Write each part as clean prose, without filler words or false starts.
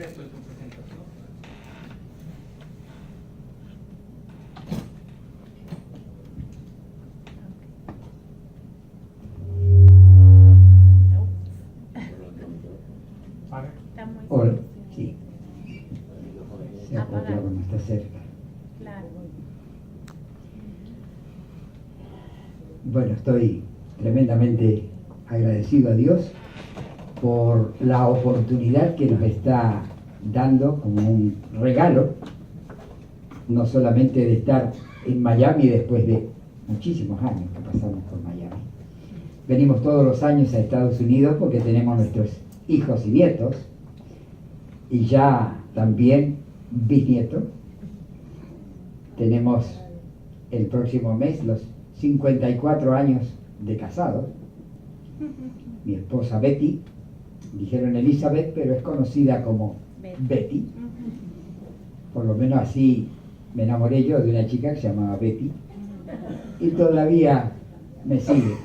hacer tu presentación. Hola, sí. Se acopla cuando está cerca. Claro. Bueno, estoy tremendamente agradecido a Dios por la oportunidad que nos está dando como un regalo, no solamente de estar en Miami después de muchísimos años que pasamos por Miami. Venimos todos los años a Estados Unidos porque tenemos nuestros hijos y nietos, y ya también bisnietos. Tenemos el próximo mes los 54 años de casados. Mi esposa Betty, dijeron Elizabeth, pero es conocida como Betty. Por lo menos así me enamoré yo de una chica que se llamaba Betty, y todavía me sigue.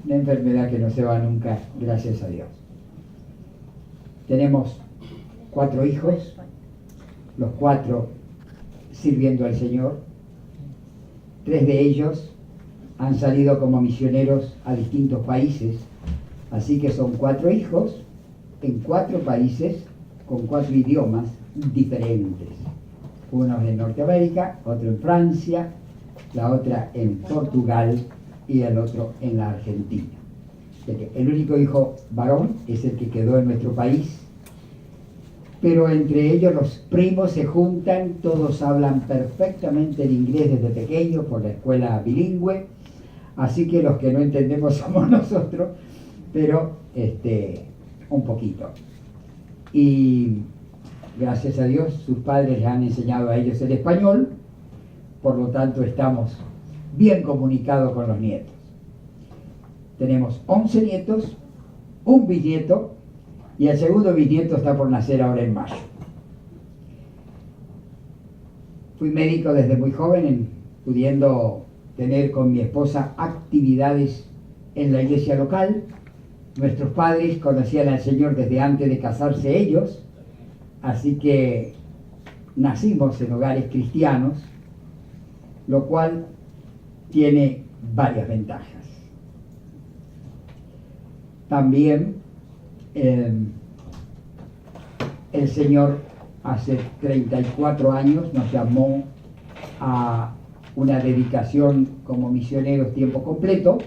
Una enfermedad que no se va nunca, gracias a Dios. Tenemos 4 hijos, los 4 sirviendo al Señor. 3 de ellos han salido como misioneros a distintos países, así que son 4 hijos en 4 países con 4 idiomas diferentes. Uno en Norteamérica, otro en Francia, la otra en Portugal y el otro en la Argentina. El único hijo varón es el que quedó en nuestro país, pero entre ellos los primos se juntan, todos hablan perfectamente el inglés desde pequeños por la escuela bilingüe, así que los que no entendemos somos nosotros, pero un poquito. Y gracias a Dios sus padres les han enseñado a ellos el español, por lo tanto estamos bien comunicados con los nietos. Tenemos 11 nietos, un bisnieto, y el segundo bisnieto está por nacer ahora en mayo. Fui médico desde muy joven, pudiendo tener con mi esposa actividades en la iglesia local. Nuestros padres conocían al Señor desde antes de casarse ellos, así que nacimos en hogares cristianos, lo cual tiene varias ventajas. También el Señor hace 34 años nos llamó a una dedicación como misioneros tiempo completo.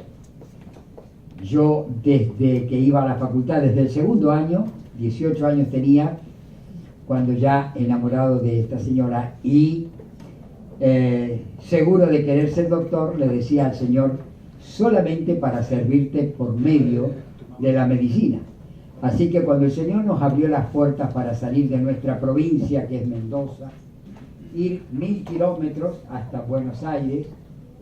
Yo desde que iba a la facultad, desde el segundo año, 18 años tenía, cuando ya enamorado de esta señora y seguro de querer ser doctor, le decía al Señor, solamente para servirte por medio de la medicina. Así que cuando el Señor nos abrió las puertas para salir de nuestra provincia, que es Mendoza, ir 1000 kilómetros hasta Buenos Aires,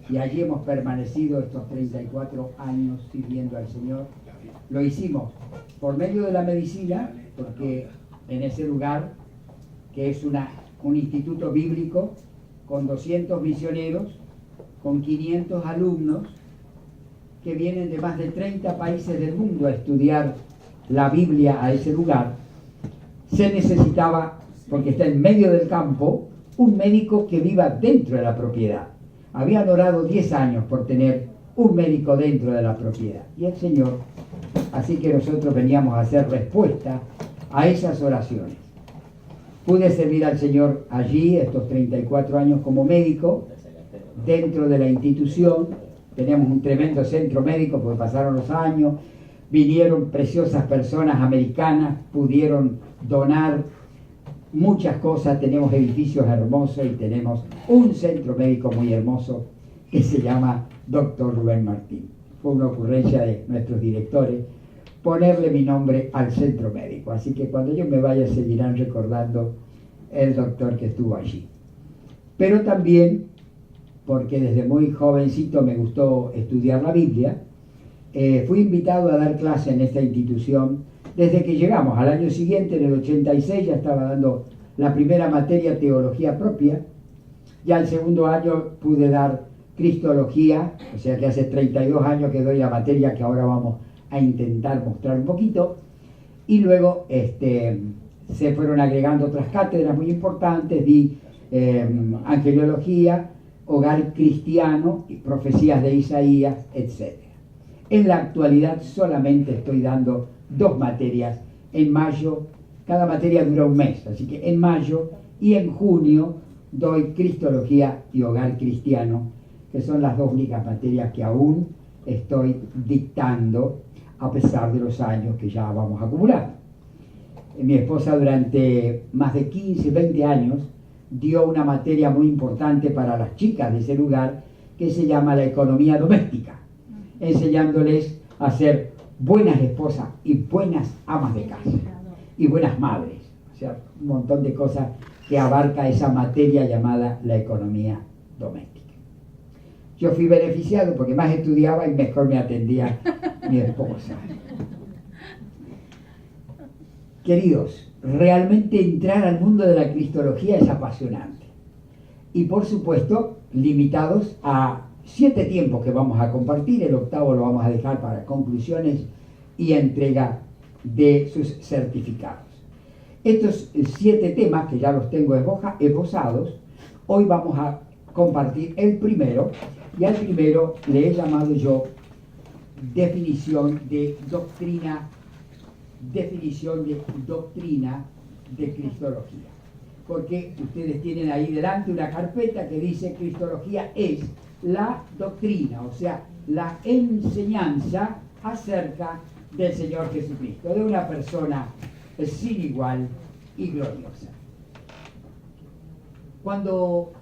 y allí hemos permanecido estos 34 años sirviendo al Señor, lo hicimos por medio de la medicina, porque en ese lugar, que es un instituto bíblico, con 200 misioneros, con 500 alumnos, que vienen de más de 30 países del mundo a estudiar la Biblia a ese lugar, se necesitaba, porque está en medio del campo, un médico que viva dentro de la propiedad. Habían orado 10 años por tener un médico dentro de la propiedad. Y el Señor, así que nosotros veníamos a hacer respuesta a esas oraciones. Pude servir al Señor allí estos 34 años como médico, dentro de la institución. Teníamos un tremendo centro médico porque pasaron los años, vinieron preciosas personas americanas, pudieron donar muchas cosas, tenemos edificios hermosos y tenemos un centro médico muy hermoso que se llama Dr. Rubén Martín. Fue una ocurrencia de nuestros directores ponerle mi nombre al centro médico, así que cuando yo me vaya seguirán recordando el doctor que estuvo allí. Pero también, porque desde muy jovencito me gustó estudiar la Biblia, fui invitado a dar clase en esta institución desde que llegamos. Al año siguiente, en el 86, ya estaba dando la primera materia, teología propia. Ya el segundo año pude dar cristología, o sea que hace 32 años que doy la materia que ahora vamos a intentar mostrar un poquito. Y luego se fueron agregando otras cátedras muy importantes, di angeliología, hogar cristiano, profecías de Isaías, etc. En la actualidad solamente estoy dando 2 materias. En mayo, cada materia dura un mes, así que en mayo y en junio doy Cristología y hogar cristiano, que son las 2 únicas materias que aún estoy dictando a pesar de los años que ya vamos acumulando. Mi esposa durante más de 15, 20 años dio una materia muy importante para las chicas de ese lugar que se llama la economía doméstica, enseñándoles a ser buenas esposas y buenas amas de casa y buenas madres, o sea, un montón de cosas que abarca esa materia llamada la economía doméstica. Yo fui beneficiado porque más estudiaba y mejor me atendía mi esposa. Queridos, realmente entrar al mundo de la cristología es apasionante. Y por supuesto, limitados a 7 tiempos que vamos a compartir. El 8º lo vamos a dejar para conclusiones y entrega de sus certificados. Estos 7 temas, que ya los tengo esbozados, hoy vamos a compartir el primero, y al primero le he llamado yo definición de doctrina de cristología, porque ustedes tienen ahí delante una carpeta que dice cristología es la doctrina, o sea, la enseñanza acerca del Señor Jesucristo, de una persona sin igual y gloriosa. Cuando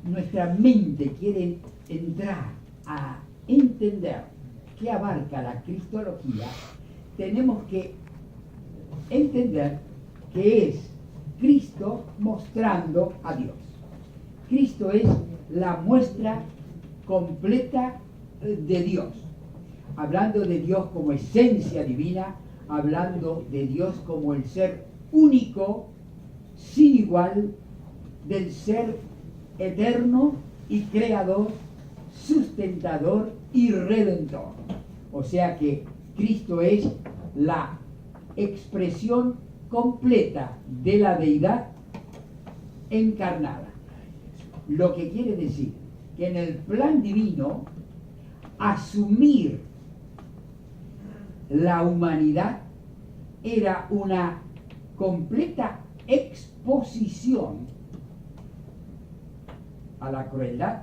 nuestra mente quiere entrar a entender qué abarca la cristología, tenemos que entender que es Cristo mostrando a Dios. Cristo es la muestra completa de Dios, hablando de Dios como esencia divina, hablando de Dios como el ser único, sin igual, del ser eterno y creador, sustentador y redentor. O sea que Cristo es la expresión completa de la deidad encarnada. Lo que quiere decir que en el plan divino, asumir la humanidad era una completa exposición a la crueldad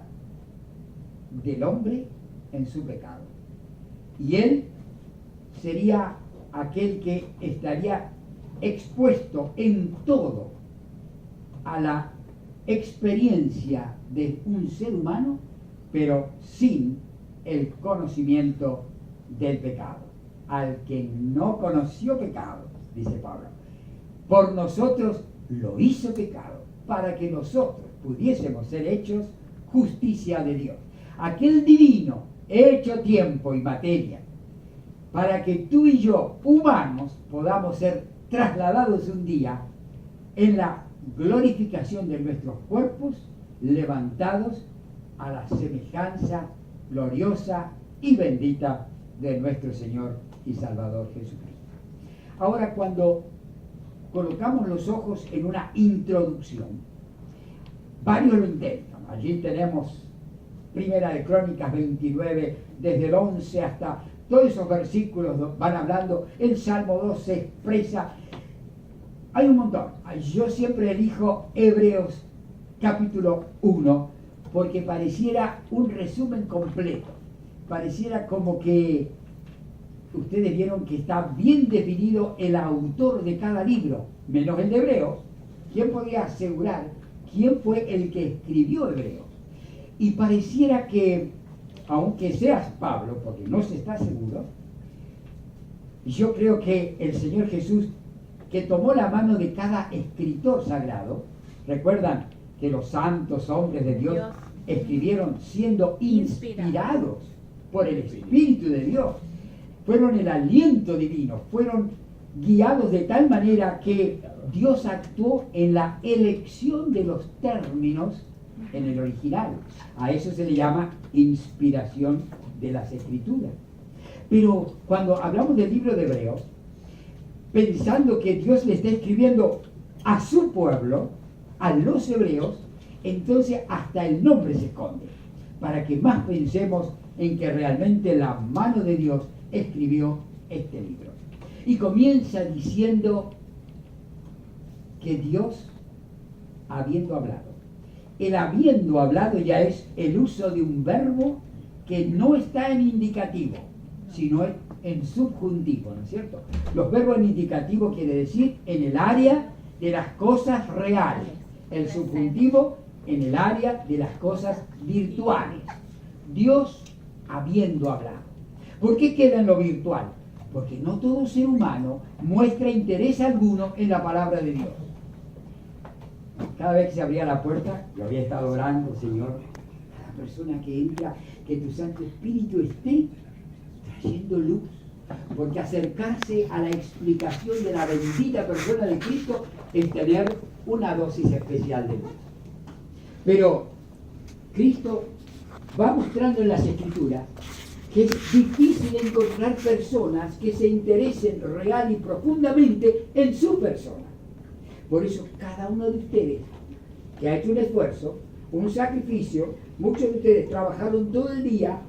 del hombre en su pecado. Y él sería aquel que estaría expuesto en todo a la experiencia de un ser humano, pero sin el conocimiento del pecado. Al que no conoció pecado, dice Pablo, por nosotros lo hizo pecado, para que nosotros pudiésemos ser hechos justicia de Dios. Aquel divino, hecho tiempo y materia, para que tú y yo, humanos, podamos ser trasladados un día en la glorificación de nuestros cuerpos, levantados a la semejanza gloriosa y bendita de nuestro Señor y Salvador Jesucristo. Ahora, cuando colocamos los ojos en una introducción, varios lo intentan. Allí tenemos Primera de Crónicas 29, desde el 11 hasta todos esos versículos van hablando. El Salmo 2 se expresa. Hay un montón. Yo siempre elijo Hebreos capítulo 1 porque pareciera un resumen completo. Pareciera como que ustedes vieron que está bien definido el autor de cada libro, menos el de Hebreos. ¿Quién podría asegurar quién fue el que escribió Hebreos? Y pareciera que, aunque seas Pablo, porque no se está seguro, yo creo que el Señor Jesús, que tomó la mano de cada escritor sagrado, recuerdan que los santos hombres de Dios escribieron siendo inspirados por el Espíritu de Dios, fueron el aliento divino, fueron guiados de tal manera que Dios actuó en la elección de los términos en el original. A eso se le llama inspiración de las Escrituras. Pero cuando hablamos del libro de Hebreos, pensando que Dios le está escribiendo a su pueblo, a los hebreos, entonces hasta el nombre se esconde, para que más pensemos en que realmente la mano de Dios escribió este libro. Y comienza diciendo que Dios, habiendo hablado. El habiendo hablado ya es el uso de un verbo que no está en indicativo, sino en subjuntivo, ¿no es cierto? Los verbos en indicativo quiere decir en el área de las cosas reales, el subjuntivo en el área de las cosas virtuales. Dios habiendo hablado. ¿Por qué queda en lo virtual? Porque no todo ser humano muestra interés alguno en la palabra de Dios. Cada vez que se abría la puerta, yo había estado orando, Señor, cada persona que entra, que tu Santo Espíritu esté trayendo luz, porque acercarse a la explicación de la bendita persona de Cristo es tener una dosis especial de luz. Pero Cristo va mostrando en las Escrituras que es difícil encontrar personas que se interesen real y profundamente en su persona. Por eso cada uno de ustedes que ha hecho un esfuerzo, un sacrificio, muchos de ustedes trabajaron todo el día,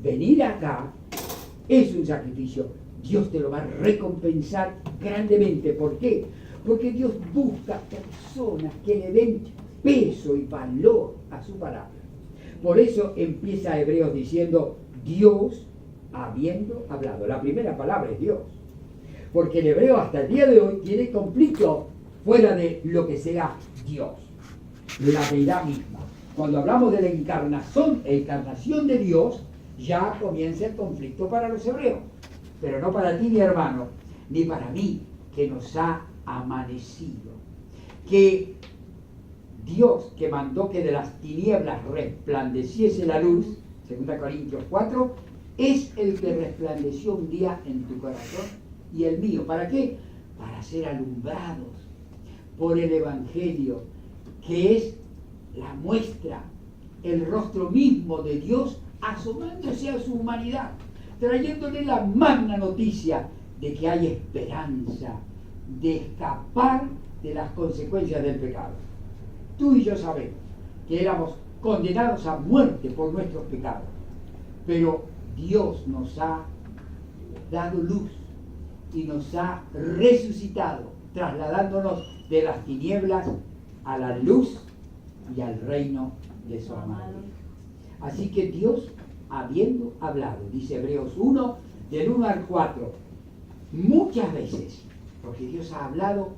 venir acá es un sacrificio. Dios te lo va a recompensar grandemente. ¿Por qué? Porque Dios busca personas que le den peso y valor a su palabra. Por eso empieza Hebreos diciendo Dios habiendo hablado. La primera palabra es Dios. Porque el hebreo hasta el día de hoy tiene conflicto fuera de lo que sea Dios, la deidad misma. Cuando hablamos de la encarnación de Dios, ya comienza el conflicto para los hebreos, pero no para ti, mi hermano, ni para mí, que nos ha amanecido. Que Dios, que mandó que de las tinieblas resplandeciese la luz, 2 Corintios 4, es el que resplandeció un día en tu corazón y el mío. ¿Para qué? Para ser alumbrados por el Evangelio, que es la muestra, el rostro mismo de Dios asomándose a su humanidad, trayéndole la magna noticia de que hay esperanza de escapar de las consecuencias del pecado. Tú y yo sabemos que éramos condenados a muerte por nuestros pecados, pero Dios nos ha dado luz y nos ha resucitado, trasladándonos de las tinieblas a la luz y al reino de su amado. Así que Dios, habiendo hablado, dice Hebreos 1, del 1 al 4, muchas veces, porque Dios ha hablado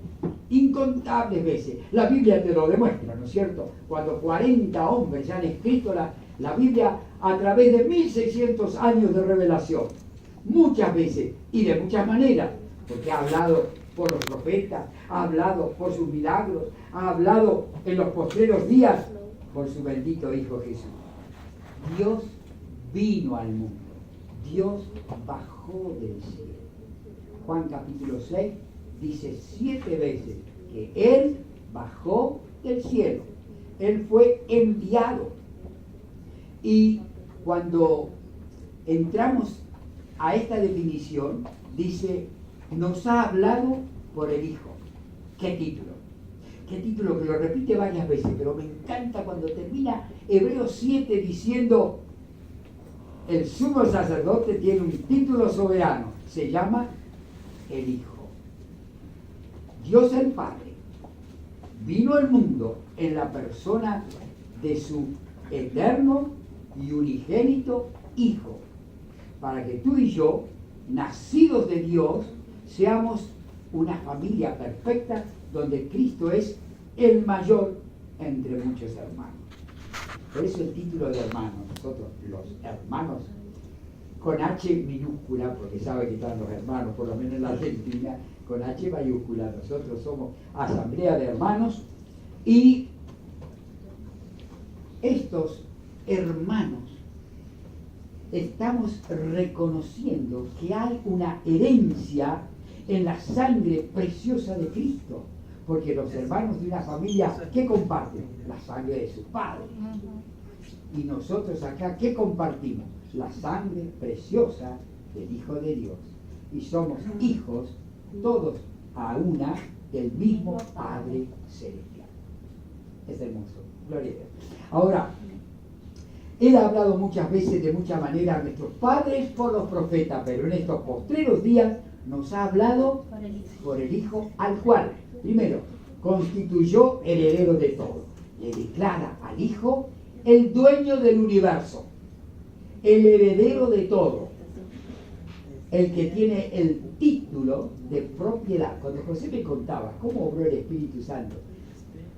incontables veces. La Biblia te lo demuestra, ¿no es cierto? Cuando 40 hombres han escrito la Biblia a través de 1600 años de revelación. Muchas veces y de muchas maneras, porque ha hablado por los profetas, ha hablado por sus milagros, ha hablado en los postreros días por su bendito Hijo Jesús. Dios vino al mundo, Dios bajó del cielo. Juan capítulo 6 dice 7 veces que Él bajó del cielo, Él fue enviado. Y cuando entramos a esta definición, dice, nos ha hablado por el Hijo. ¿Qué título? ¿Qué título? Que lo repite varias veces, pero me encanta cuando termina Hebreos 7 diciendo, el sumo sacerdote tiene un título soberano, se llama el Hijo. Dios el Padre vino al mundo en la persona de su eterno y unigénito Hijo, para que tú y yo, nacidos de Dios, seamos una familia perfecta donde Cristo es el mayor entre muchos hermanos. Por eso el título de hermanos, nosotros los hermanos, con H minúscula, porque sabe que están los hermanos, por lo menos en la Argentina, con H mayúscula. Nosotros somos asamblea de hermanos y estos hermanos estamos reconociendo que hay una herencia en la sangre preciosa de Cristo, porque los hermanos de una familia, ¿qué comparten? La sangre de su Padre. Y nosotros acá, ¿qué compartimos? La sangre preciosa del Hijo de Dios. Y somos hijos todos a una del mismo Padre Celestial. Es hermoso, gloria a Dios. Ahora, Él ha hablado muchas veces de muchas maneras a nuestros padres por los profetas, pero en estos postreros días nos ha hablado por el Hijo, al cual, primero, constituyó heredero de todo. Le declara al Hijo el dueño del universo, el heredero de todo, el que tiene el título de propiedad. Cuando José me contaba cómo obró el Espíritu Santo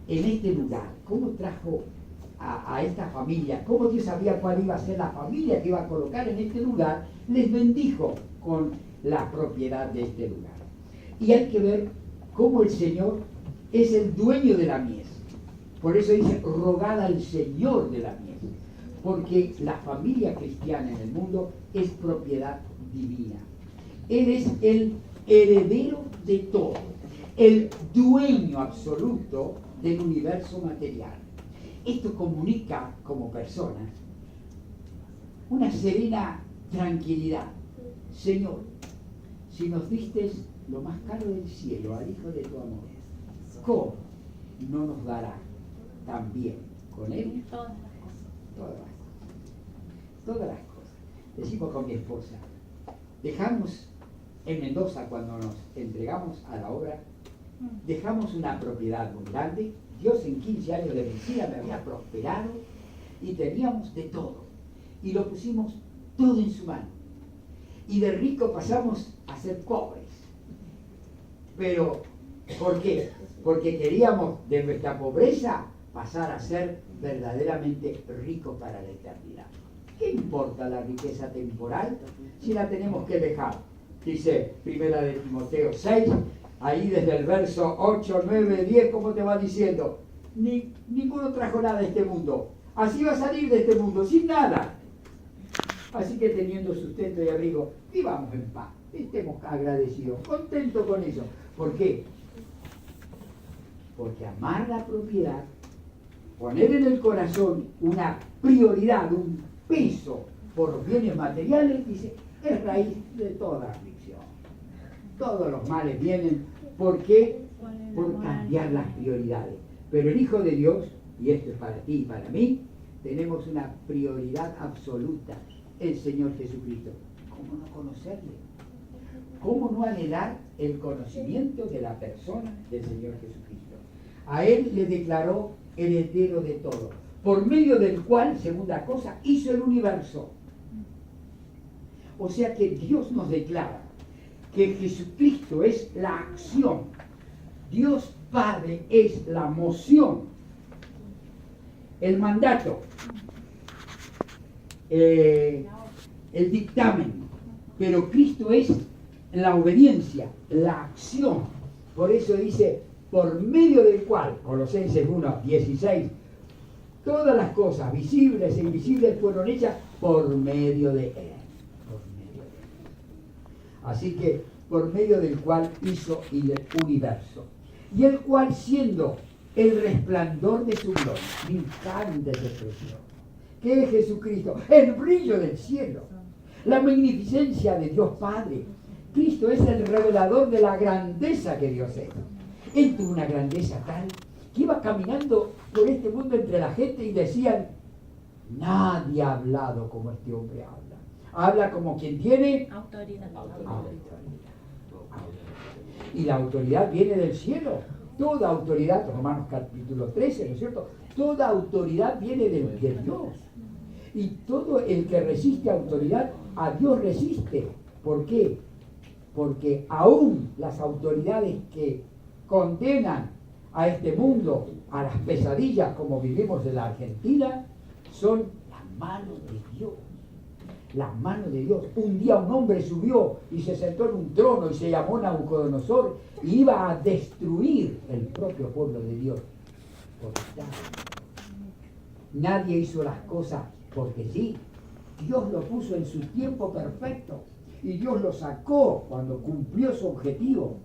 en este lugar, cómo trajo a esta familia, cómo Dios sabía cuál iba a ser la familia que iba a colocar en este lugar, les bendijo con la propiedad de este lugar. Y hay que ver cómo el Señor es el dueño de la mies. Por eso dice, rogad al Señor de la mies. Porque la familia cristiana en el mundo es propiedad divina. Él es el heredero de todo, el dueño absoluto del universo material. Esto comunica como personas una serena tranquilidad. Señor, si nos diste lo más caro del cielo, al Hijo de tu amor, ¿cómo no nos dará también con Él todas las cosas? Todas las cosas. Decimos con mi esposa, dejamos en Mendoza, cuando nos entregamos a la obra, dejamos una propiedad muy grande. Dios en 15 años de vencida me había prosperado y teníamos de todo. Y lo pusimos todo en su mano. Y de rico pasamos a ser pobres. Pero, ¿por qué? Porque queríamos de nuestra pobreza pasar a ser verdaderamente ricos para la eternidad. ¿Qué importa la riqueza temporal si la tenemos que dejar? Dice 1 de Timoteo 6, ahí desde el verso 8, 9, 10, ¿cómo te va diciendo? Ninguno trajo nada de este mundo. Así va a salir de este mundo, sin nada. Así que teniendo sustento y abrigo, vivamos en paz. Estemos agradecidos, contentos con eso. ¿Por qué? Porque amar la propiedad, poner en el corazón una prioridad, un peso por los bienes materiales, dice, es raíz de toda aflicción. Todos los males vienen. ¿Por qué? Por cambiar las prioridades. Pero el Hijo de Dios, y esto es para ti y para mí, tenemos una prioridad absoluta, el Señor Jesucristo. ¿Cómo no conocerle? ¿Cómo no anhelar el conocimiento de la persona del Señor Jesucristo? A Él le declaró heredero de todo, por medio del cual, segunda cosa, hizo el universo. O sea que Dios nos declara que Jesucristo es la acción, Dios Padre es la moción, el mandato, el dictamen, pero Cristo es la obediencia, la acción. Por eso dice, por medio del cual, Colosenses 1, 16, todas las cosas visibles e invisibles fueron hechas por medio de Él. Así que por medio del cual hizo el universo, y el cual, siendo el resplandor de su gloria, me encanta esa expresión, que es Jesucristo, el brillo del cielo, la magnificencia de Dios Padre. Cristo es el revelador de la grandeza que Dios es. Él tuvo una grandeza tal que iba caminando por este mundo entre la gente y decían, nadie ha hablado como este hombre habla. Habla como quien tiene autoridad. Y la autoridad viene del cielo. Toda autoridad, Romanos capítulo 13, ¿no es cierto? Toda autoridad viene de Dios. Y todo el que resiste autoridad, a Dios resiste. ¿Por qué? Porque aún las autoridades que condenan a este mundo, a las pesadillas como vivimos en la Argentina, son la mano de Dios. La mano de Dios. Un día un hombre subió y se sentó en un trono y se llamó Nabucodonosor y iba a destruir el propio pueblo de Dios. Nadie hizo las cosas porque sí. Dios lo puso en su tiempo perfecto y Dios lo sacó cuando cumplió su objetivo.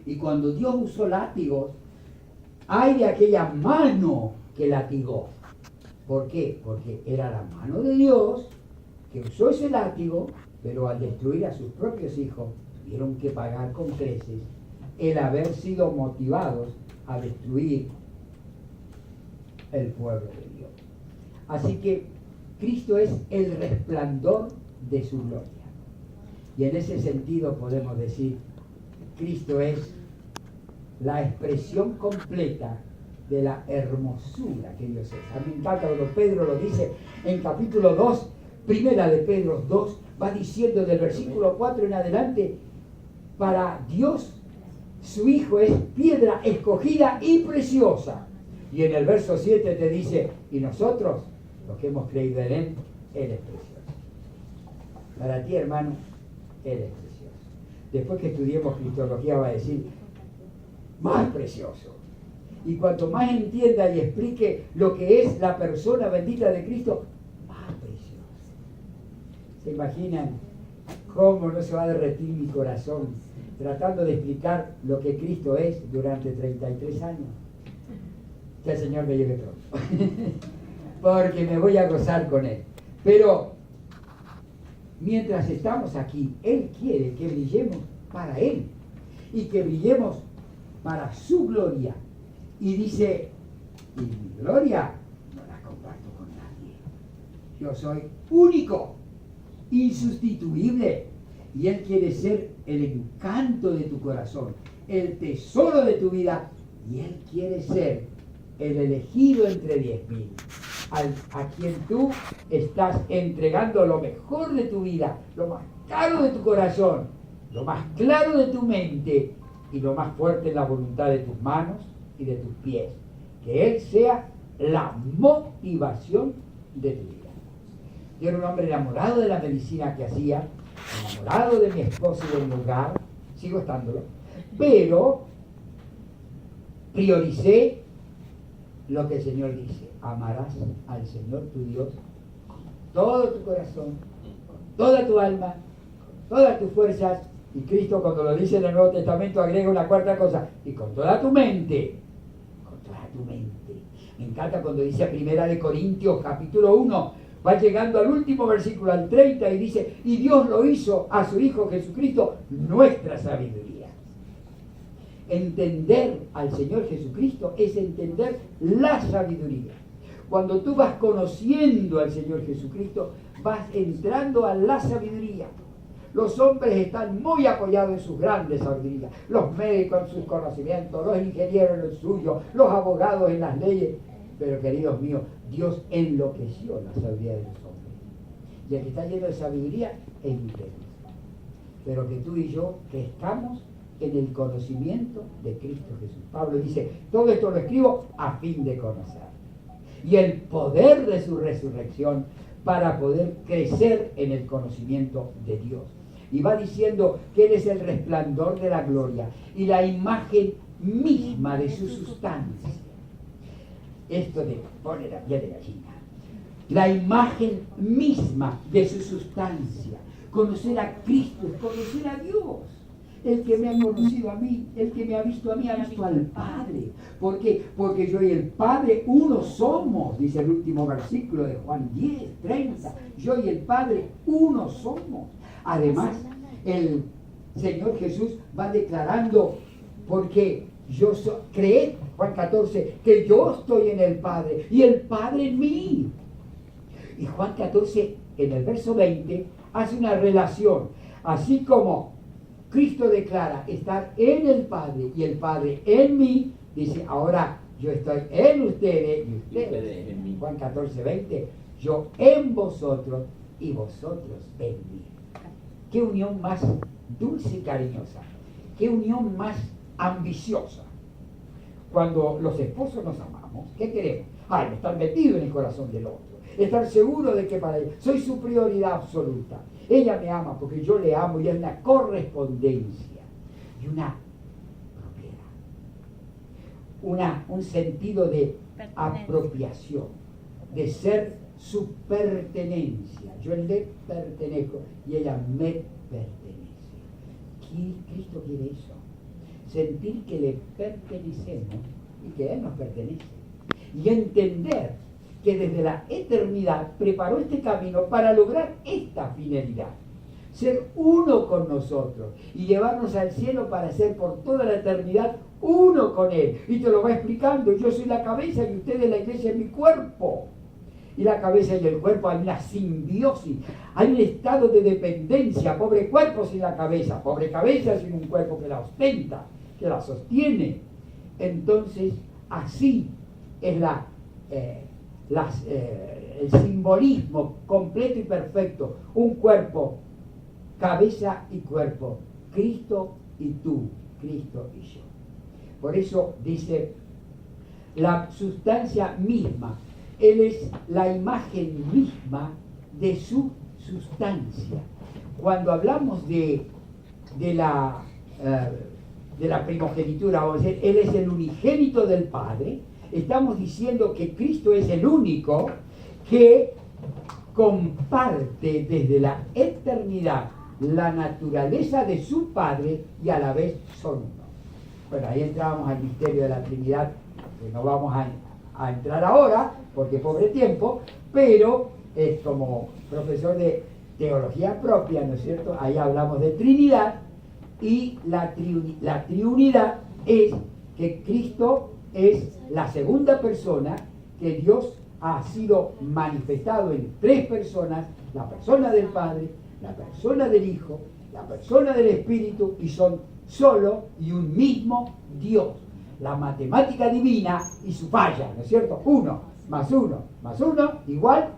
Y cuando Dios usó látigos, hay de aquella mano que latigó. ¿Por qué? Porque era la mano de Dios que usó ese látigo, pero al destruir a sus propios hijos, tuvieron que pagar con creces el haber sido motivados a destruir el pueblo de Dios. Así que Cristo es el resplandor de su gloria. Y en ese sentido podemos decir, Cristo es la expresión completa de la hermosura que Dios es. A mí me encanta cuando Pedro lo dice en capítulo 2, primera de Pedro 2, va diciendo del versículo 4 en adelante, para Dios su Hijo es piedra escogida y preciosa. Y en el verso 7 te dice, y nosotros, los que hemos creído en Él es precioso. Para ti, hermano, Él es precioso. Después que estudiemos Cristología va a decir, más precioso. Y cuanto más entienda y explique lo que es la persona bendita de Cristo, más precioso. ¿Se imaginan cómo no se va a derretir mi corazón tratando de explicar lo que Cristo es durante 33 años? Que el Señor me lleve pronto. Porque me voy a gozar con Él. Pero mientras estamos aquí, Él quiere que brillemos para Él y que brillemos para su gloria. Y dice, y mi gloria no la comparto con nadie. Yo soy único, insustituible. Y Él quiere ser el encanto de tu corazón, el tesoro de tu vida. Y Él quiere ser el elegido entre 10,000, a quien tú estás entregando lo mejor de tu vida, lo más caro de tu corazón, lo más claro de tu mente y lo más fuerte en la voluntad de tus manos y de tus pies. Que Él sea la motivación de tu vida. Yo era un hombre enamorado de la medicina que hacía, enamorado de mi esposo y de mi hogar, sigo estándolo, pero prioricé lo que el Señor dice: amarás al Señor tu Dios con todo tu corazón, con toda tu alma, con todas tus fuerzas. Y Cristo, cuando lo dice en el Nuevo Testamento, agrega una cuarta cosa: y con toda tu mente. Con toda tu mente. Me encanta cuando dice Primera de Corintios capítulo 1, va llegando al último versículo, al 30, y dice: y Dios lo hizo a su Hijo Jesucristo nuestra sabiduría. Entender al Señor Jesucristo es entender la sabiduría. Cuando tú vas conociendo al Señor Jesucristo, vas entrando a la sabiduría. Los hombres están muy apoyados en sus grandes sabidurías. Los médicos en sus conocimientos, los ingenieros en los suyos, los abogados en las leyes. Pero, queridos míos, Dios enloqueció la sabiduría de los hombres. Y el que está lleno de sabiduría es inteligente. Pero que tú y yo crezcamos en el conocimiento de Cristo Jesús. Pablo dice: todo esto lo escribo a fin de conocer. Y el poder de su resurrección para poder crecer en el conocimiento de Dios. Y va diciendo que Él es el resplandor de la gloria y la imagen misma de su sustancia. Esto de pone la piel de gallina. La imagen misma de su sustancia. Conocer a Cristo es conocer a Dios. El que me ha conocido a mí, el que me ha visto a mí, ha visto al Padre. ¿Por qué? Porque yo y el Padre uno somos, dice el último versículo de Juan 10, 30. Yo y el Padre uno somos. Además, el Señor Jesús va declarando, porque yo creed, Juan 14, que yo estoy en el Padre y el Padre en mí. Y Juan 14, en el verso 20, hace una relación. Así como Cristo declara estar en el Padre y el Padre en mí, dice: ahora yo estoy en ustedes y ustedes en mí. Juan 14, 20, yo en vosotros y vosotros en mí. Qué unión más dulce y cariñosa, qué unión más ambiciosa. Cuando los esposos nos amamos, ¿qué queremos? Ay, estar metido en el corazón del otro, estar seguro de que para ella soy su prioridad absoluta. Ella me ama porque yo le amo, y hay una correspondencia y una propiedad, un sentido de apropiación, de ser su pertenencia. Yo le pertenezco y ella me pertenece. Cristo quiere eso, sentir que le pertenecemos y que Él nos pertenece, y entender que desde la eternidad preparó este camino para lograr esta finalidad: ser uno con nosotros y llevarnos al cielo para ser por toda la eternidad uno con Él. Y te lo va explicando: yo soy la cabeza y ustedes, la iglesia, es mi cuerpo. Y la cabeza y el cuerpo, hay una simbiosis, hay un estado de dependencia. Pobre cuerpo sin la cabeza, pobre cabeza sin un cuerpo que la ostenta, que la sostiene. Entonces, así es el simbolismo completo y perfecto: un cuerpo, cabeza y cuerpo, Cristo y tú, Cristo y yo. Por eso dice, la sustancia misma, Él es la imagen misma de su sustancia. Cuando hablamos de la primogenitura, vamos a decir, Él es el unigénito del Padre, estamos diciendo que Cristo es el único que comparte desde la eternidad la naturaleza de su Padre y a la vez son uno. Bueno, ahí entramos al misterio de la Trinidad, que no vamos a entrar ahora, porque pobre tiempo, pero es como profesor de teología propia, ¿no es cierto? Ahí hablamos de Trinidad, y la triunidad es que Cristo es la segunda persona, que Dios ha sido manifestado en tres personas: la persona del Padre, la persona del Hijo, la persona del Espíritu, y son solo y un mismo Dios. La matemática divina y su falla, ¿no es cierto? 1 más 1 más 1 igual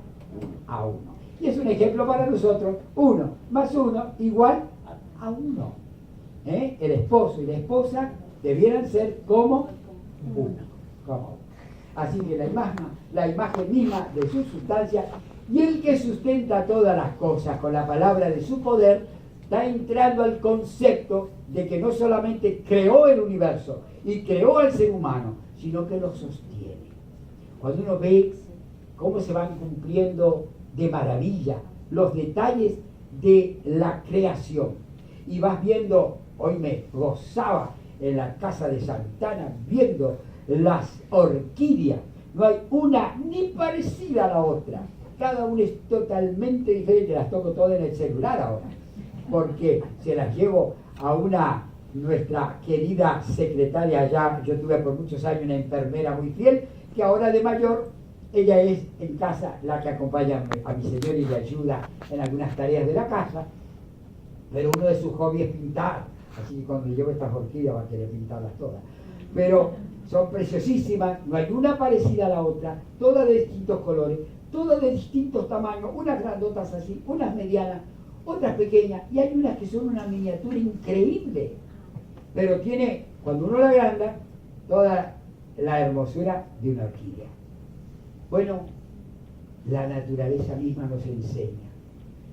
a 1. Y es un ejemplo para nosotros: 1 más 1 igual a 1. El esposo y la esposa debieran ser como uno. Así que la imagen misma de su sustancia, y el que sustenta todas las cosas con la palabra de su poder, está entrando al concepto de que no solamente creó el universo y creó al ser humano, sino que lo sostiene. Cuando uno ve cómo se van cumpliendo de maravilla los detalles de la creación, y vas viendo, hoy me gozaba en la casa de Santana viendo las orquídeas, no hay una ni parecida a la otra, cada una es totalmente diferente. Las toco todas en el celular ahora, porque se las llevo a nuestra querida secretaria allá. Yo tuve por muchos años una enfermera muy fiel, que ahora de mayor, ella es en casa la que acompaña a mi señor y le ayuda en algunas tareas de la casa, pero uno de sus hobbies es pintar, así que cuando llevo estas orquídeas va a querer pintarlas todas. Pero son preciosísimas, no hay una parecida a la otra, todas de distintos colores, todas de distintos tamaños, unas grandotas así, unas medianas, otras pequeñas, y hay unas que son una miniatura increíble, pero tiene, cuando uno la agranda, toda la hermosura de una orquídea. Bueno, la naturaleza misma nos enseña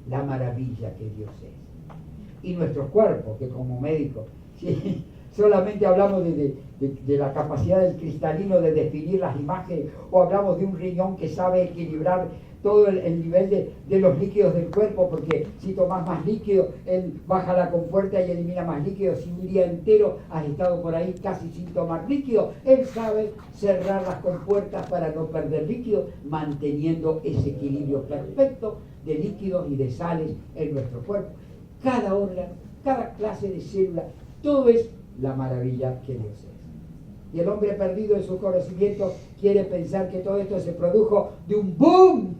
la maravilla que Dios es. Y nuestros cuerpos, que como médicos, si solamente hablamos de la capacidad del cristalino de definir las imágenes, o hablamos de un riñón que sabe equilibrar todo el nivel de los líquidos del cuerpo, porque si tomas más líquido, él baja la compuerta y elimina más líquido. Si un día entero has estado por ahí casi sin tomar líquido, él sabe cerrar las compuertas para no perder líquido, manteniendo ese equilibrio perfecto de líquidos y de sales en nuestro cuerpo. Cada órgano, cada clase de célula, todo es la maravilla que Dios es. Y el hombre perdido en su conocimiento quiere pensar que todo esto se produjo de un boom.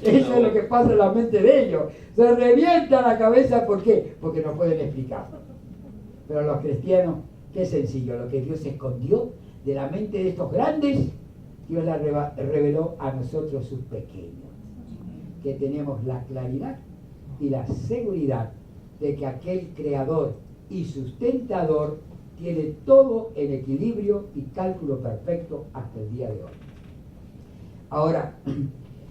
Eso es lo que pasa en la mente de ellos. Se revienta la cabeza. ¿Por qué? Porque no pueden explicarlo. Pero los cristianos, qué sencillo: lo que Dios escondió de la mente de estos grandes, Dios la reveló a nosotros, sus pequeños, que tenemos la claridad y la seguridad de que aquel creador y sustentador tiene todo en equilibrio y cálculo perfecto hasta el día de hoy. Ahora,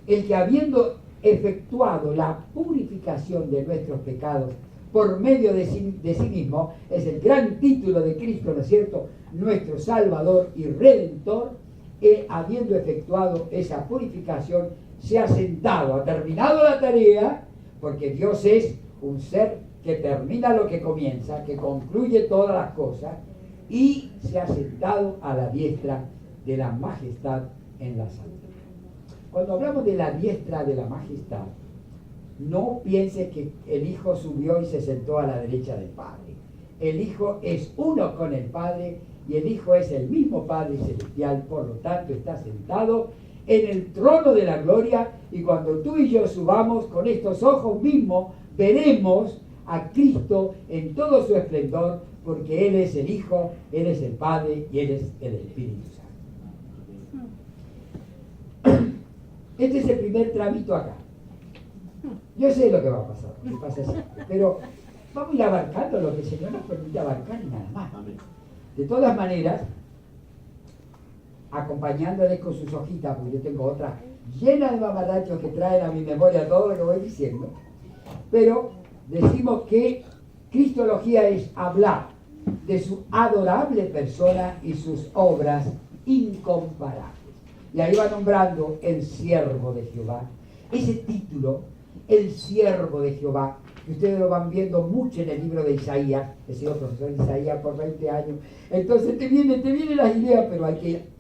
el que, habiendo efectuado la purificación de nuestros pecados por medio de sí mismo, es el gran título de Cristo, ¿no es cierto?, nuestro Salvador y Redentor, habiendo efectuado esa purificación, se ha sentado, ha terminado la tarea, porque Dios es un ser que termina lo que comienza, que concluye todas las cosas, y se ha sentado a la diestra de la majestad en la santidad. Cuando hablamos de la diestra de la majestad, No pienses que el Hijo subió y se sentó a la derecha del Padre. El Hijo es uno con el Padre y el Hijo es el mismo Padre celestial, por lo tanto está sentado en el trono de la gloria, y cuando tú y yo subamos con estos ojos mismos, veremos a Cristo en todo su esplendor, porque Él es el Hijo, Él es el Padre y Él es el Espíritu Santo. Este es el primer trámite acá. Yo sé lo que va a pasar, lo que pasa siempre, pero vamos a ir abarcando lo que el Señor nos permite abarcar y nada más. De todas maneras, acompañándoles con sus hojitas, porque yo tengo otras llenas de mamarrachos que traen a mi memoria todo lo que voy diciendo, pero decimos que Cristología es hablar de su adorable persona y sus obras incomparables. Y ahí va nombrando el siervo de Jehová. Ese título, el siervo de Jehová, que ustedes lo van viendo mucho en el libro de Isaías. He sido profesor de Isaías por 20 años. Entonces te vienen las ideas, pero hay que...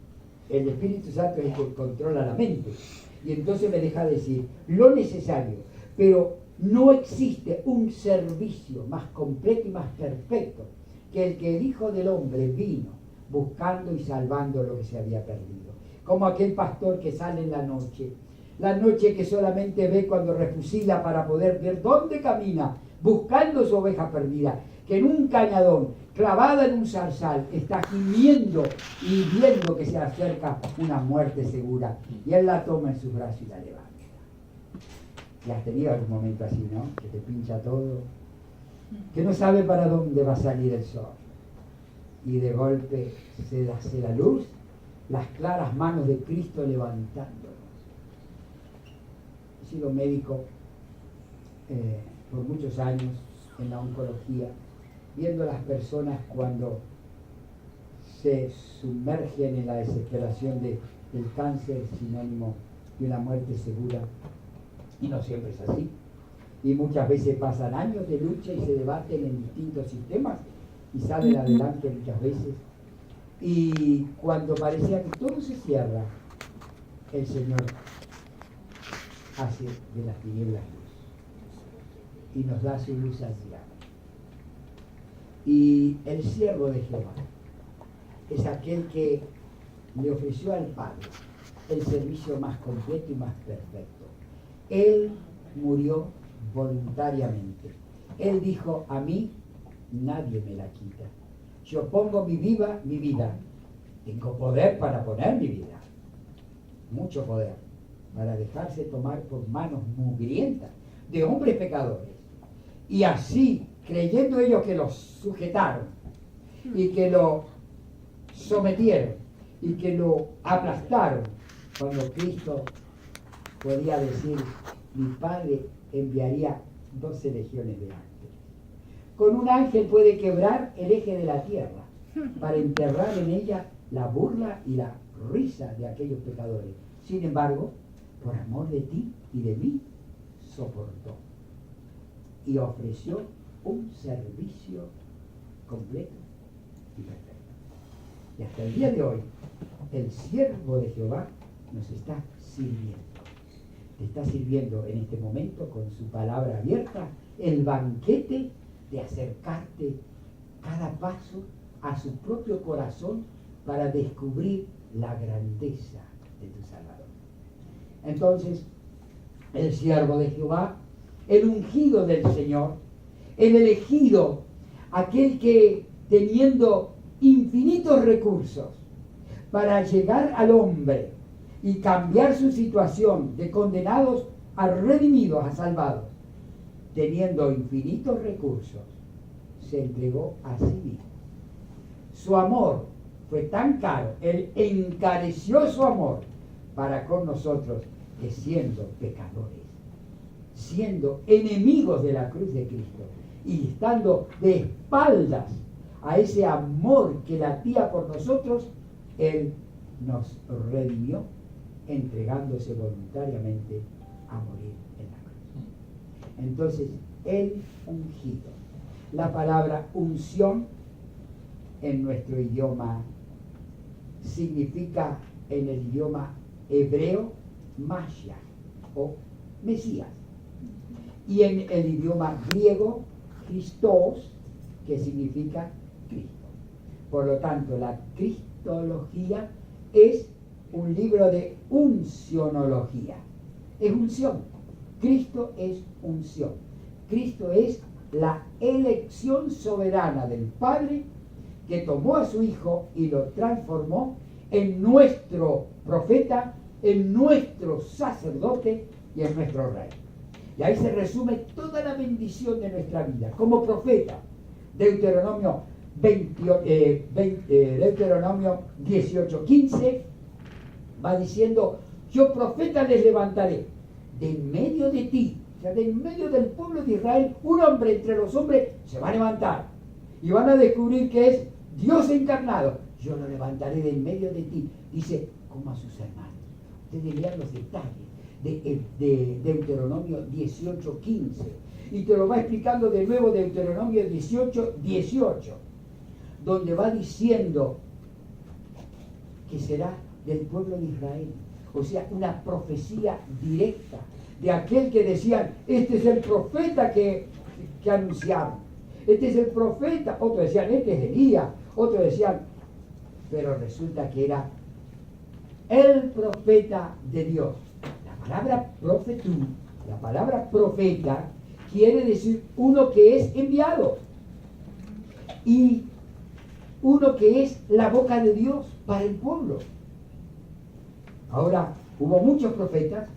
El Espíritu Santo es el que controla la mente. Y entonces me deja decir lo necesario. Pero no existe un servicio más completo y más perfecto que el que el Hijo del Hombre vino buscando y salvando lo que se había perdido. Como aquel pastor que sale en la noche que solamente ve cuando refusila para poder ver dónde camina, buscando su oveja perdida, que en un cañadón, clavada en un zarzal, está gimiendo y viendo que se acerca una muerte segura, y él la toma en sus brazos y la levanta. Y has tenido algún momento así, ¿no? Que te pincha todo, que no sabe para dónde va a salir el sol, y de golpe se hace la luz, las claras manos de Cristo levantándonos. He sido médico por muchos años en la oncología, viendo a las personas cuando se sumergen en la desesperación del cáncer, sinónimo de una muerte segura, y no siempre es así, y muchas veces pasan años de lucha y se debaten en distintos sistemas y salen adelante muchas veces, y cuando parecía que todo se cierra, el Señor hace de las tinieblas luz y nos da su luz allá. Y el siervo de Jehová es aquel que le ofreció al Padre el servicio más completo y más perfecto. Él murió voluntariamente. Él dijo: a mí nadie me la quita. Yo pongo mi vida. Tengo poder para poner mi vida. Mucho poder. Para dejarse tomar por manos mugrientas de hombres pecadores. Y así, creyendo ellos que los sujetaron y que lo sometieron y que lo aplastaron, cuando Cristo podía decir: mi Padre enviaría 12 legiones de ángeles. Con un ángel puede quebrar el eje de la tierra para enterrar en ella la burla y la risa de aquellos pecadores. Sin embargo, por amor de ti y de mí, soportó y ofreció un servicio completo y perfecto. Y hasta el día de hoy, el siervo de Jehová nos está sirviendo. Te está sirviendo en este momento con su palabra abierta, el banquete de acercarte cada paso a su propio corazón para descubrir la grandeza de tu Salvador. Entonces, el siervo de Jehová, el ungido del Señor, el elegido, aquel que teniendo infinitos recursos para llegar al hombre y cambiar su situación de condenados a redimidos, a salvados, teniendo infinitos recursos, se entregó a sí mismo. Su amor fue tan caro, Él encareció su amor para con nosotros, que siendo pecadores, siendo enemigos de la cruz de Cristo y estando de espaldas a ese amor que latía por nosotros, Él nos redimió entregándose voluntariamente a morir en la cruz. Entonces, el ungido. La palabra unción en nuestro idioma significa, en el idioma hebreo, Mashiach o Mesías. y en el idioma griego, Christos, que significa Cristo. Por lo tanto, la cristología es un libro de uncionología. Es unción. Cristo es unción. Cristo es la elección soberana del Padre que tomó a su Hijo y lo transformó en nuestro profeta, en nuestro sacerdote y en nuestro rey. Y ahí se resume toda la bendición de nuestra vida. Como profeta, Deuteronomio 18:15 va diciendo: yo profeta les levantaré de en medio de ti, o sea, de en medio del pueblo de Israel, un hombre entre los hombres se va a levantar y van a descubrir que es Dios encarnado. Yo lo levantaré de en medio de ti, dice, como a sus hermanos. Ustedes lean los detalles de Deuteronomio 18:15 y te lo va explicando de nuevo Deuteronomio 18:18, donde va diciendo que será del pueblo de Israel. O sea, una profecía directa de aquel que decían, este es el profeta que anunciaron, este es el profeta, otros decían, este es Elías, otros decían, pero resulta que era el profeta de Dios. La palabra profetú, la palabra profeta, quiere decir uno que es enviado y uno que es la boca de Dios para el pueblo. Ahora, hubo muchos profetas.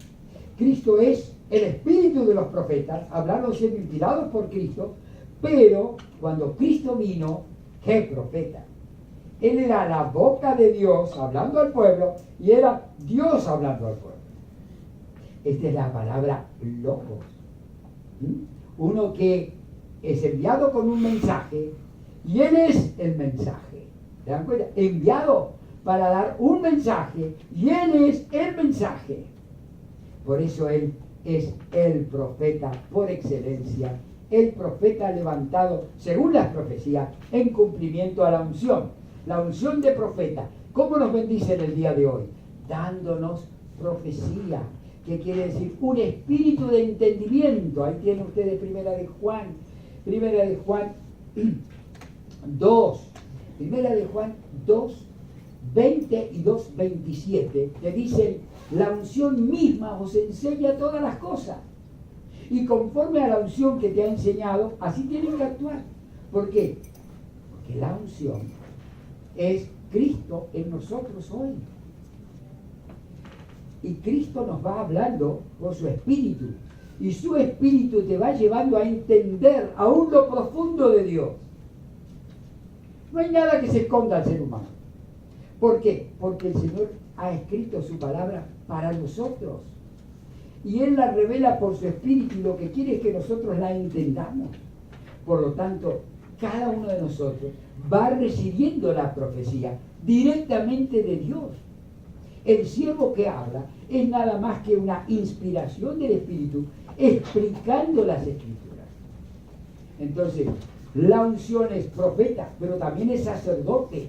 Cristo es el espíritu de los profetas, hablaron siendo inspirados por Cristo, pero cuando Cristo vino, ¿qué profeta? Él era la boca de Dios hablando al pueblo y era Dios hablando al pueblo. Esta es la palabra logos. Uno que es enviado con un mensaje y Él es el mensaje. ¿Se dan cuenta? Enviado para dar un mensaje y Él es el mensaje. Por eso Él es el profeta por excelencia, el profeta levantado según las profecías en cumplimiento a la unción. La unción de profeta, ¿cómo nos bendice en el día de hoy? Dándonos profecía, que quiere decir un espíritu de entendimiento. Ahí tienen ustedes Primera de Juan 2, Primera de Juan 2, 20 y 2, 27, que dicen, la unción misma os enseña todas las cosas. Y conforme a la unción que te ha enseñado, así tienen que actuar. ¿Por qué? Porque la unción es Cristo en nosotros hoy. Y Cristo nos va hablando por su espíritu. Y su espíritu te va llevando a entender aún lo profundo de Dios. No hay nada que se esconda al ser humano. ¿Por qué? Porque el Señor ha escrito su palabra para nosotros. Y Él la revela por su espíritu y lo que quiere es que nosotros la entendamos. Por lo tanto, cada uno de nosotros va recibiendo la profecía directamente de Dios. El siervo que habla es nada más que una inspiración del Espíritu explicando las Escrituras. Entonces, la unción es profeta, pero también es sacerdote.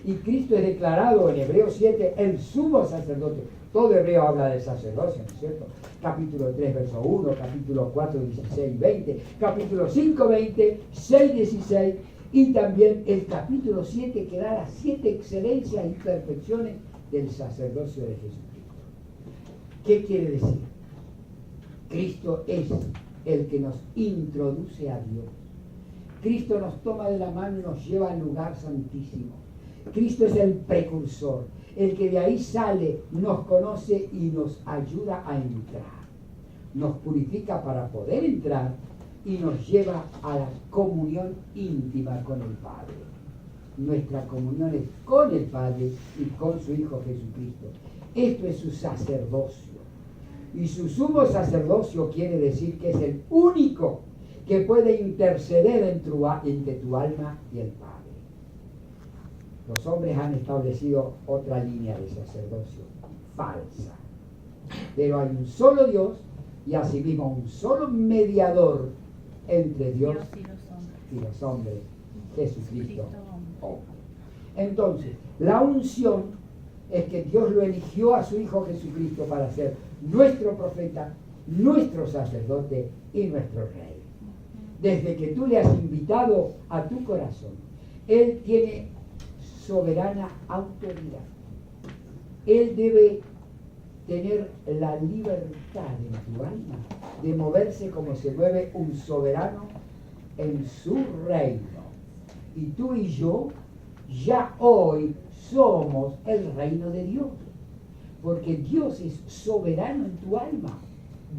Y Cristo es declarado en Hebreos 7 el sumo sacerdote. Todo hebreo habla de sacerdocio, ¿no es cierto? Capítulo 3, verso 1, capítulo 4, 16, 20, capítulo 5, 20, 6, 16, y también el capítulo 7 que da las 7 excelencias y perfecciones del sacerdocio de Jesucristo. ¿Qué quiere decir? Cristo es el que nos introduce a Dios. Cristo nos toma de la mano y nos lleva al lugar santísimo. Cristo es el precursor, el que de ahí sale, nos conoce y nos ayuda a entrar. Nos purifica para poder entrar y nos lleva a la comunión íntima con el Padre. Nuestra comunión es con el Padre y con su Hijo Jesucristo. Esto es su sacerdocio. Y su sumo sacerdocio quiere decir que es el único que puede interceder entre tu alma y el Padre. Los hombres han establecido otra línea de sacerdocio, falsa. Pero hay un solo Dios y asimismo un solo mediador entre Dios y los hombres, Jesucristo. Entonces, la unción es que Dios lo eligió a su Hijo Jesucristo para ser nuestro profeta nuestro sacerdote y nuestro rey. Desde que tú le has invitado a tu corazón, Él tiene soberana autoridad. Él debe tener la libertad en tu alma de moverse como se mueve un soberano en su reino. Y tú y yo ya hoy somos el reino de Dios, porque Dios es soberano en tu alma,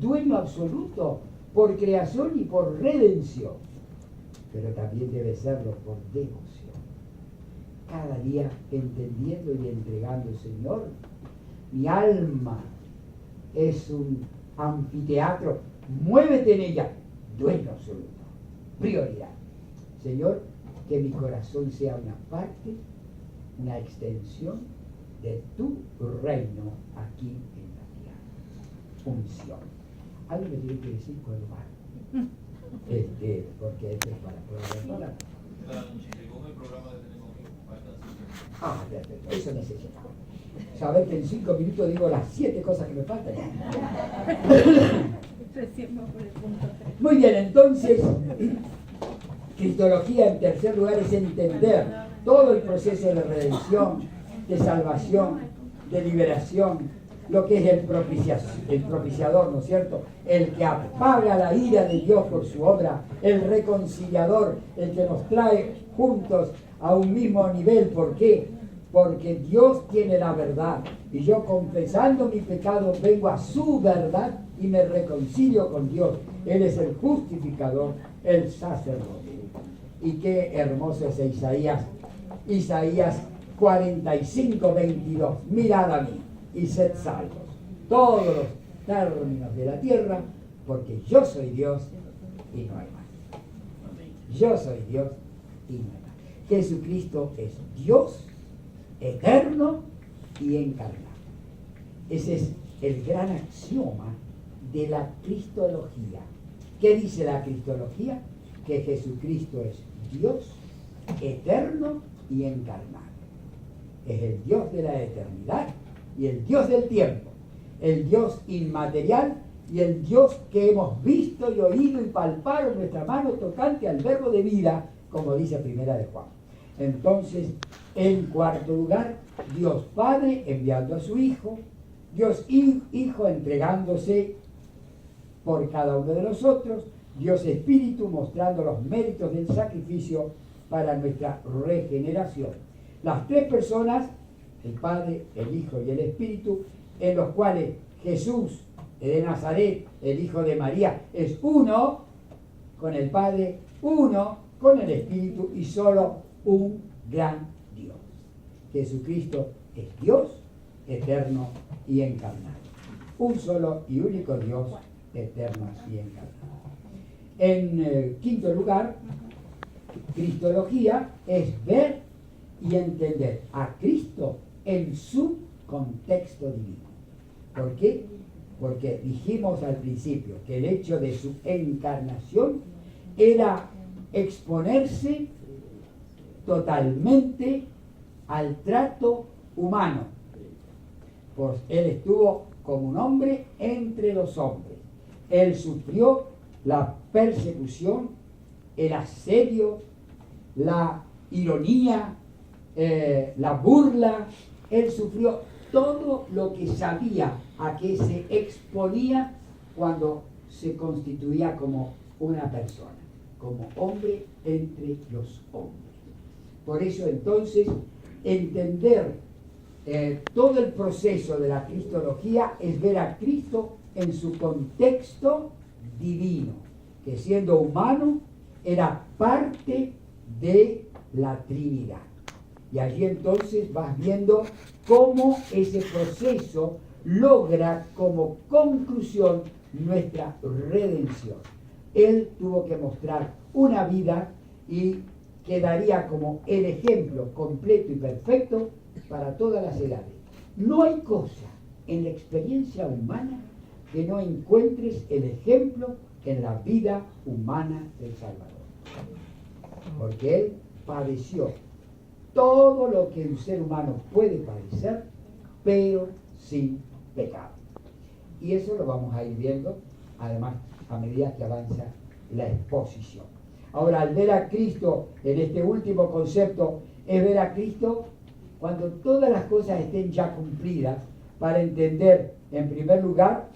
dueño absoluto por creación y por redención, pero también debe serlo por devoción. Cada día entendiendo y entregando, Señor, mi alma es un anfiteatro, muévete en ella, dueño absoluto, prioridad. Señor, que mi corazón sea una parte, una extensión de tu reino aquí en la tierra. Unción. Algo me tiene que decir cuando va. Porque esto es para poder hablar. Según el programa que tenemos aquí, Ah, perfecto, eso necesitamos. Saber que en 5 minutos digo las 7 cosas que me faltan. Muy bien, entonces, cristología en tercer lugar es entender todo el proceso de redención, de salvación, de liberación, lo que es el propiciador, ¿no es cierto? El que apaga la ira de Dios por su obra, el reconciliador, el que nos trae juntos a un mismo nivel. ¿Por qué? Porque Dios tiene la verdad y yo, confesando mi pecado, vengo a su verdad y me reconcilio con Dios. Él es el justificador, el sacerdote. Y qué hermoso es Isaías 45:22. Mirad a mí y sed salvos todos los términos de la tierra, porque yo soy Dios y no hay más. Yo soy Dios y no hay más. Jesucristo es Dios eterno y encarnado. Ese es el gran axioma de la cristología. ¿Qué dice la cristología? Que Jesucristo es Dios eterno y encarnado. Es el Dios de la eternidad y el Dios del tiempo, el Dios inmaterial y el Dios que hemos visto y oído y palpado en nuestra mano tocante al verbo de vida, como dice Primera de Juan. Entonces, en cuarto lugar, Dios Padre enviando a su Hijo, Dios Hijo entregándose por cada uno de nosotros, Dios Espíritu mostrando los méritos del sacrificio para nuestra regeneración. Las tres personas, el Padre, el Hijo y el Espíritu, en los cuales Jesús de Nazaret, el Hijo de María, es uno con el Padre, uno con el Espíritu y solo un gran Dios. Jesucristo es Dios eterno y encarnado. Un solo y único Dios eterno y encarnado. En quinto lugar, cristología es ver y entender a Cristo en su contexto divino. ¿Por qué? Porque dijimos al principio que el hecho de su encarnación era exponerse totalmente al trato humano. Pues Él estuvo como un hombre entre los hombres. Él sufrió la persecución, el asedio, la ironía, la burla. Él sufrió todo lo que sabía a que se exponía cuando se constituía como una persona, como hombre entre los hombres. Por eso entonces entender todo el proceso de la cristología es ver a Cristo en su contexto divino, que siendo humano era parte de la Trinidad. Y allí entonces vas viendo cómo ese proceso logra como conclusión nuestra redención. Él tuvo que mostrar una vida y quedaría como el ejemplo completo y perfecto para todas las edades. No hay cosa en la experiencia humana que no encuentres el ejemplo en la vida humana del Salvador. Porque Él padeció todo lo que un ser humano puede padecer, pero sin pecado. Y eso lo vamos a ir viendo además a medida que avanza la exposición. Ahora, al ver a Cristo en este último concepto, es ver a Cristo cuando todas las cosas estén ya cumplidas, para entender, en primer lugar,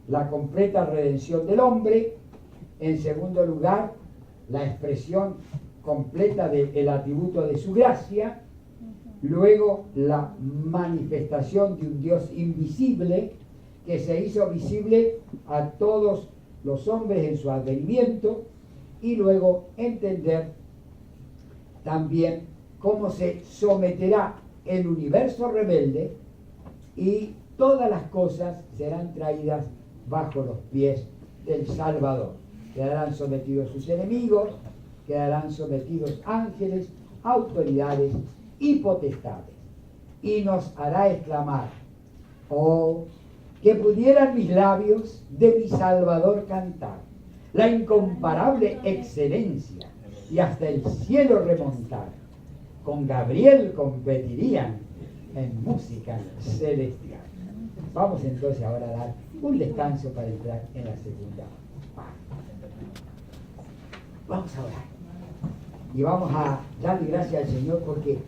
la completa redención del hombre, en segundo lugar, la expresión completa del atributo de su gracia, luego la manifestación de un Dios invisible que se hizo visible a todos los hombres en su advenimiento, y luego entender también cómo se someterá el universo rebelde y todas las cosas serán traídas bajo los pies del Salvador. Quedarán sometidos sus enemigos, quedarán sometidos ángeles, autoridades y potestades. Y nos hará exclamar: oh, que pudieran mis labios de mi Salvador cantar, la incomparable excelencia, y hasta el cielo remontar. Con Gabriel competirían en música celestial. Vamos entonces ahora a dar un descanso para entrar en la segunda parte. Vamos a orar. Y vamos a darle gracias al Señor porque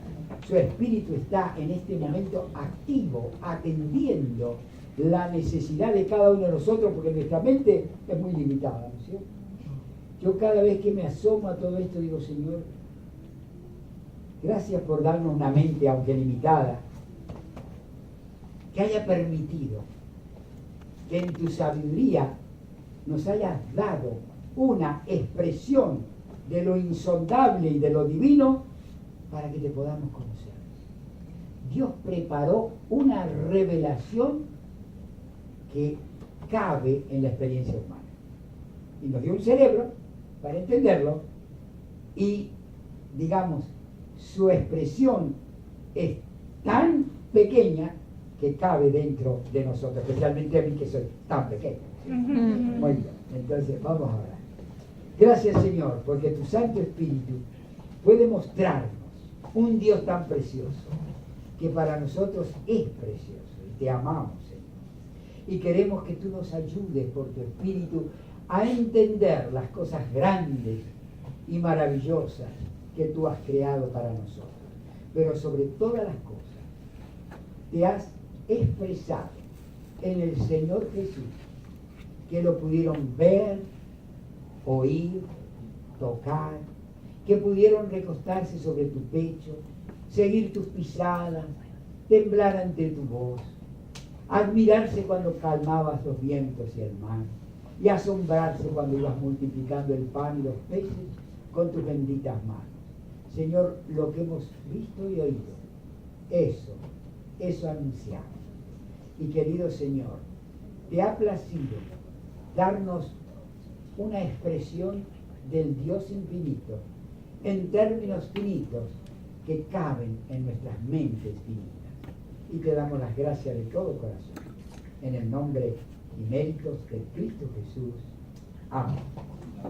su Espíritu está en este momento activo, atendiendo la necesidad de cada uno de nosotros, porque nuestra mente es muy limitada, ¿no es cierto? Yo cada vez que me asomo a todo esto digo: Señor, gracias por darnos una mente, aunque limitada, que haya permitido que en tu sabiduría nos hayas dado una expresión de lo insondable y de lo divino para que te podamos conocer. Dios preparó una revelación que cabe en la experiencia humana. Y nos dio un cerebro para entenderlo y, digamos, su expresión es tan pequeña que cabe dentro de nosotros, especialmente a mí que soy tan pequeño. Muy bien, entonces vamos a orar. Gracias, Señor, porque tu Santo Espíritu puede mostrarnos un Dios tan precioso, que para nosotros es precioso, y te amamos, Señor. Y queremos que tú nos ayudes por tu Espíritu a entender las cosas grandes y maravillosas que tú has creado para nosotros. Pero sobre todas las cosas, te has expresado en el Señor Jesús, que lo pudieron ver, oír, tocar, que pudieron recostarse sobre tu pecho, seguir tus pisadas, temblar ante tu voz, admirarse cuando calmabas los vientos y el mar, y asombrarse cuando ibas multiplicando el pan y los peces con tus benditas manos. Señor, lo que hemos visto y oído, eso anunciamos. Y querido Señor, te ha placido darnos una expresión del Dios infinito en términos finitos que caben en nuestras mentes finitas. Y te damos las gracias de todo corazón, en el nombre y méritos de Cristo Jesús. Amén.